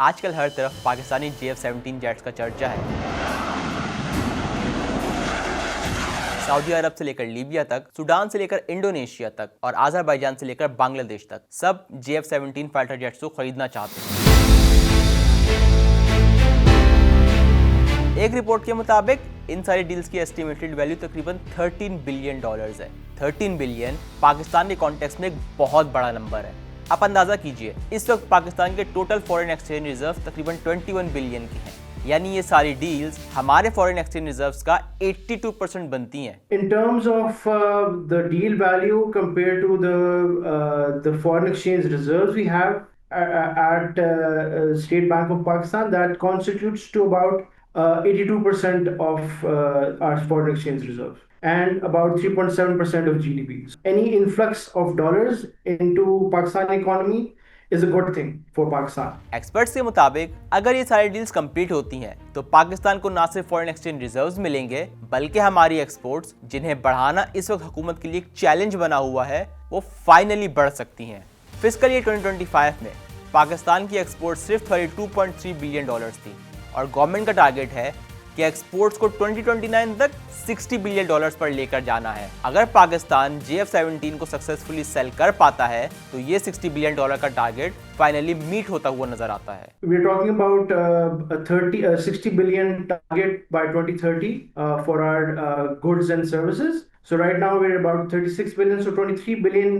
आजकल हर तरफ Pakistani JF-17 jets का चर्चा है। सऊदी अरब से लेकर लीबिया तक, सूडान से लेकर इंडोनेशिया तक और अज़रबैजान से लेकर बांग्लादेश तक सब JF-17 फाइटर जेट्स को खरीदना चाहते हैं। एक रिपोर्ट के मुताबिक इन सारी डील्स की एस्टिमेटेड वैल्यू तकरीबन $13 बिलियन है। 13 बिलियन पाकिस्तान के कॉन्टेक्स्ट में एक बहुत बड़ा नंबर है। आप अंदाजा कीजिए, इस वक्त पाकिस्तान के टोटल फॉरेन एक्सचेंज रिजर्व तकरीबन 21 बिलियन के हैं। यानी ये सारी डील्स हमारे फॉरेन एक्सचेंज रिजर्व्स का 82% बनती हैं। In terms of the deal value compared to the foreign exchange reserves we have at State Bank of Pakistan, that constitutes to about 82% of our foreign exchange reserves and about 3.7% of GDP. Any influx of dollars into Pakistan economy is a good thing for Pakistan. Experts के मुताबिक अगर ये सारी deals complete होती हैं तो पाकिस्तान को ना सिर्फ फॉरेन एक्सचेंज रिजर्व्स मिलेंगे बल्कि हमारी एक्सपोर्ट्स, जिन्हें बढ़ाना इस वक्त हुकूमत के लिए एक चैलेंज बना हुआ है, वो फाइनली बढ़ सकती हैं। फिस्कल ईयर 2025 में पाकिस्तान की एक्सपोर्ट सिर्फ 32.3 बिलियन डॉलर्स थी और गवर्नमेंट का टारगेट है कि एक्सपोर्ट्स को 2029 तक 60 बिलियन डॉलर्स पर लेकर जाना है। अगर पाकिस्तान JF-17 को सक्सेसफुली सेल कर पाता है तो ये 60 बिलियन डॉलर का टारगेट फाइनली मीट होता हुआ नजर आता है। We are talking about a 60 billion target by 2030 for our goods and services. So right now we're about 36 billion, so 23 billion.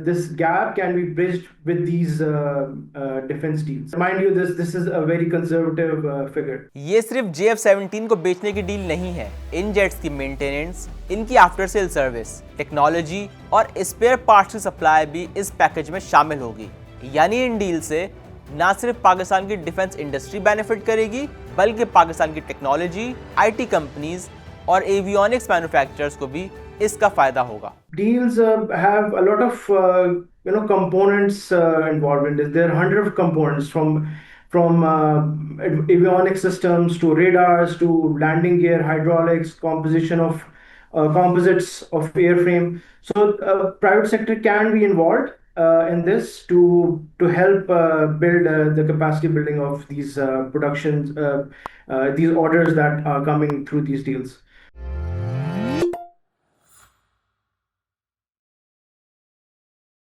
This gap can be bridged with these defense deals. Mind you, this is a very conservative figure. ये सिर्फ JF-17 को बेचने की deal नहीं है। इन jets की maintenance, इनकी after sale service, technology और स्पेयर पार्ट्स की सप्लाई भी इस पैकेज में शामिल होगी। यानी इन डील से ना सिर्फ पाकिस्तान की डिफेंस इंडस्ट्री बेनिफिट करेगी बल्कि पाकिस्तान की टेक्नोलॉजी, IT कंपनीज और एवियोनिक्स मैन्युफैक्चरर्स को भी इसका फायदा होगा। Deals have a lot of components involved in this. There are hundreds of components from avionics systems to radars to landing gear, hydraulics, composition of composites of airframe. So private sector can be involved in this to help build the capacity building of these productions, these orders that are coming through these deals.